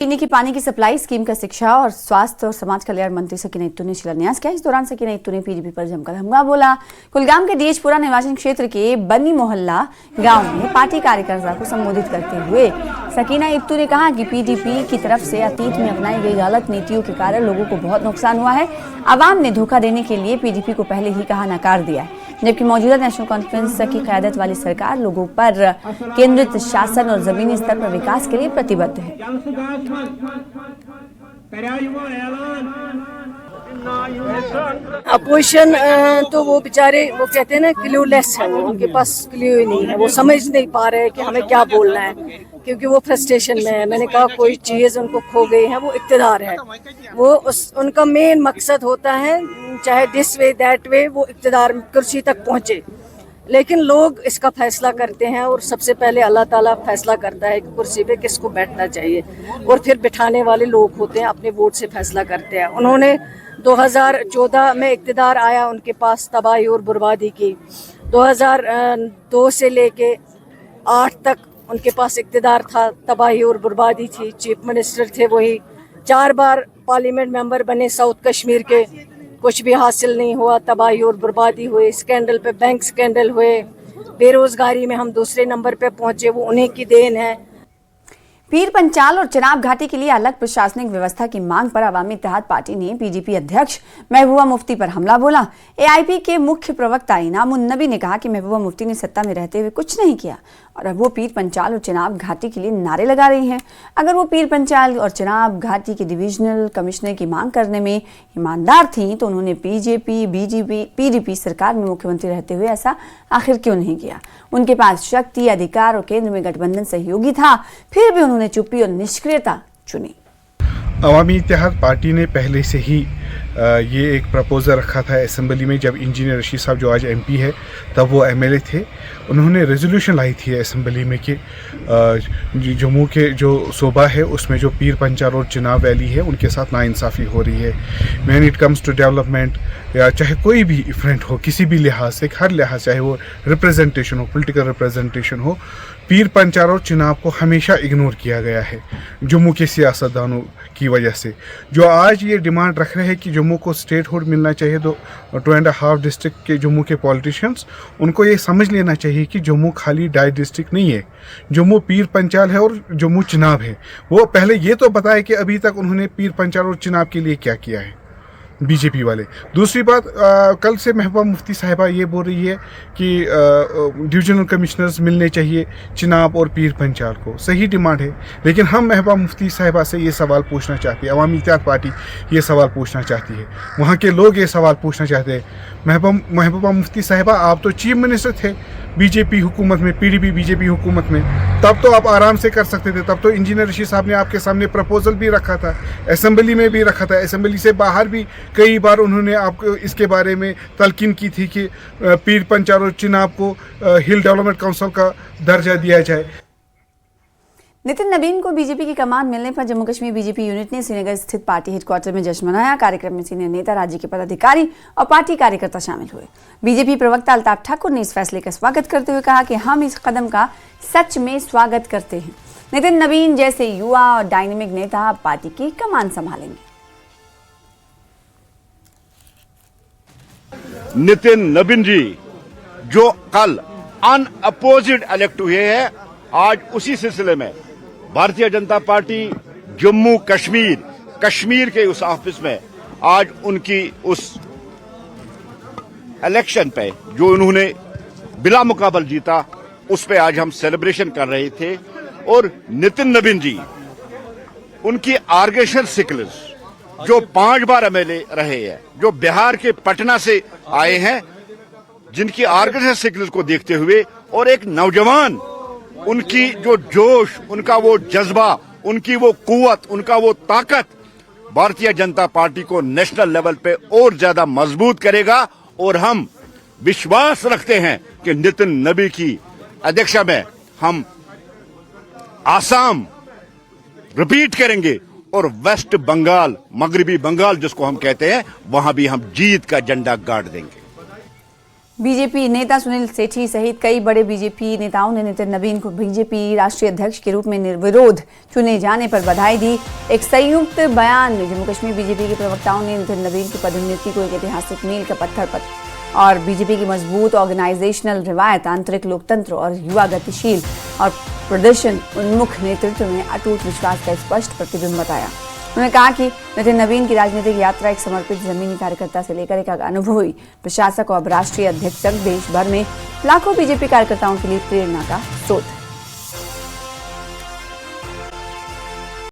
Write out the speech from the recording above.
पीने की पानी की सप्लाई स्कीम का शिक्षा और स्वास्थ्य और समाज कल्याण मंत्री सकीना इत्तू ने शिलान्यास किया। इस दौरान सकीना इत्तू ने पीडीपी पर जमकर हमला बोला। कुलगाम के डीएचपुरा निर्वाचन क्षेत्र के बनी मोहल्ला गांव में पार्टी कार्यकर्ता को संबोधित करते हुए सकीना इत्तू ने कहा कि पीडीपी की तरफ से अतीत में अपनाई गई गलत नीतियों के कारण लोगों को बहुत नुकसान हुआ है। आवाम ने धोखा देने के लिए पीडीपी को पहले ही कहा नकार दिया है, जबकि मौजूदा नेशनल कॉन्फ्रेंस की क़यादत वाली सरकार लोगों पर केंद्रित शासन और जमीनी स्तर पर विकास के लिए प्रतिबद्ध है। अपोजिशन तो वो बेचारे वो कहते हैं ना क्लूलेस है, वो उनके पास क्लू ही नहीं है, वो समझ नहीं पा रहे हैं कि हमें क्या बोलना है, क्योंकि वो फ्रस्ट्रेशन में है। मैंने कहा कोई चीज़ उनको खो गई है, वो इक़्तिदार है, वो उनका मेन मकसद होता है चाहे दिस वे दैट वे वो इक़्तिदार कुर्सी तक पहुँचे। लेकिन लोग इसका फैसला करते हैं और सबसे पहले अल्लाह ताला फैसला करता है कि कुर्सी पे किसको बैठना चाहिए, और फिर बिठाने वाले लोग होते हैं अपने वोट से फैसला करते हैं। उन्होंने 2014 में इक़्तिदार आया, उनके पास तबाही और बर्बादी की। 2002 से लेके 8 तक उनके पास इक़्तिदार था, तबाही और बर्बादी थी। चीफ मिनिस्टर थे वही, 4 बार पार्लियामेंट मेंबर बने साउथ कश्मीर के, कुछ भी हासिल नहीं हुआ, तबाही और बर्बादी हुई। स्कैंडल पे बैंक स्कैंडल हुए, बेरोजगारी में हम दूसरे नंबर पे पहुंचे, वो उन्हीं की देन है। पीर पंचाल और चिनाब घाटी के लिए अलग प्रशासनिक व्यवस्था की मांग पर अवामी इत्तेहाद पार्टी ने पीडीपी अध्यक्ष महबूबा मुफ्ती पर हमला बोला। एआईपी के मुख्य प्रवक्ता इनामुन नबी ने कहा कि महबूबा मुफ्ती ने सत्ता में रहते हुए कुछ नहीं किया और अब वो पीर पंचाल और चिनाब घाटी के लिए नारे लगा रही हैं। अगर वो पीर पंचाल और चिनाब घाटी के डिविजनल कमिश्नर की मांग करने में ईमानदार थी तो उन्होंने बीजेपी, बीजेपी, पीडीपी सरकार में मुख्यमंत्री रहते हुए ऐसा आखिर क्यों नहीं किया? उनके पास शक्ति, अधिकार और केंद्र में गठबंधन सहयोगी था, फिर भी उन्होंने चुप्पी और निष्क्रियता चुनी। अवामी इत्तेहाद पार्टी ने पहले से ही ये एक प्रपोजल रखा था असेंबली में। जब इंजीनियर रशीद साहब जो आज एमपी है तब वो एमएलए थे, उन्होंने रेजोल्यूशन लाई थी असेंबली में कि जम्मू के जो सूबा है उसमें जो पीर पंचाल और चिनाब वैली है उनके साथ नाइंसाफ़ी हो रही है। When it comes to development या चाहे कोई भी फ्रंट हो, किसी भी लिहाज से, हर लिहाज, चाहे वो रिप्रेजेंटेशन हो, पॉलिटिकल रिप्रेजेंटेशन हो, पीर पंचाल और चिनाब को हमेशा इग्नोर किया गया है जम्मू के सियासतदानों की वजह से। जो आज ये डिमांड रख रहे हैं कि जम्मू को स्टेटहुड मिलना चाहिए, तो 2.5 डिस्ट्रिक्ट के जम्मू के पॉलिटिशियंस, उनको ये समझ लेना चाहिए कि जम्मू खाली 2.5 डिस्ट्रिक्ट नहीं है, जम्मू पीर पंचाल है और जम्मू चिनाब है। वो पहले ये तो बताए कि अभी तक उन्होंने पीर पंचाल और चिनाब के लिए क्या किया है बीजेपी वाले। दूसरी बात, कल से महबूबा मुफ्ती साहिबा ये बोल रही है कि डिविजनल कमिश्नर्स मिलने चाहिए चिनाब और पीर पंचाल को। सही डिमांड है, लेकिन हम महबूबा मुफ्ती साहिबा से ये सवाल पूछना चाहते हैं, अवामी इत्तेहाद पार्टी ये सवाल पूछना चाहती है, वहाँ के लोग ये सवाल पूछना चाहते हैं। महबूबा मुफ्ती साहिबा, आप तो चीफ मिनिस्टर थे बीजेपी हुकूमत में, पीडीपी बीजेपी हुकूमत में, तब तो आप आराम से कर सकते थे। तब तो इंजीनियर रशीद साहब ने आपके सामने प्रपोजल भी रखा था, असेंबली में भी रखा था, असेंबली से बाहर भी कई बार उन्होंने आपको इसके बारे में तलकीन की थी कि पीर पंचाल और चिनाब को हिल डेवलपमेंट काउंसिल का दर्जा दिया जाए। नितिन नबीन को बीजेपी की कमान मिलने पर जम्मू कश्मीर बीजेपी यूनिट ने श्रीनगर स्थित पार्टी हेडक्वार्टर में जश्न मनाया। कार्यक्रम में सीनियर नेता, राज्य के पदाधिकारी और पार्टी कार्यकर्ता शामिल हुए। बीजेपी प्रवक्ता अल्ताफ ठाकुर ने इस फैसले का स्वागत करते हुए कहा कि हम इस कदम का सच में स्वागत करते हैं। नितिन नबीन जैसे युवा और डायनेमिक नेता पार्टी की कमान संभालेंगे। नितिन नबीन जी जो कल अनअपोजिड इलेक्ट हुए हैं, आज उसी सिलसिले में भारतीय जनता पार्टी जम्मू कश्मीर के उस ऑफिस में आज उनकी उस इलेक्शन पे जो उन्होंने बिला मुकाबल जीता, उस पे आज हम सेलिब्रेशन कर रहे थे। और नितिन नबीन जी, उनकी आर्गेशन सिकल्स जो 5 बार एमएलए रहे हैं, जो बिहार के पटना से आए हैं, जिनकी आर्गेशन सिकल्स को देखते हुए और एक नौजवान, उनकी जो जोश, उनका वो जज्बा, उनकी वो कुव्वत, उनका वो ताकत भारतीय जनता पार्टी को नेशनल लेवल पे और ज्यादा मजबूत करेगा। और हम विश्वास रखते हैं कि नितिन नबी की अध्यक्षता में हम आसाम रिपीट करेंगे और वेस्ट बंगाल, मगरबी बंगाल जिसको हम कहते हैं, वहां भी हम जीत का झंडा गाड़ देंगे। बीजेपी नेता सुनील सेठी सहित कई बड़े बीजेपी नेताओं ने नितिन नवीन को बीजेपी राष्ट्रीय अध्यक्ष के रूप में निर्विरोध चुने जाने पर बधाई दी। एक संयुक्त बयान में जम्मू कश्मीर बीजेपी के प्रवक्ताओं ने नितिन नवीन की पदोन्नति को एक ऐतिहासिक मील का पत्थर और बीजेपी की मजबूत ऑर्गेनाइजेशनल रिवायत, आंतरिक लोकतंत्र और युवा गतिशील और प्रदर्शन उन्मुख नेतृत्व में अटूट विश्वास का स्पष्ट प्रतिबिंब बताया। उन्होंने कहा कि नितिन नवीन की राजनीतिक यात्रा एक समर्पित जमीनी कार्यकर्ता से लेकर एक अनुभवी प्रशासक और अब राष्ट्रीय अध्यक्ष तक देश भर में लाखों बीजेपी कार्यकर्ताओं के लिए प्रेरणा का स्रोत है।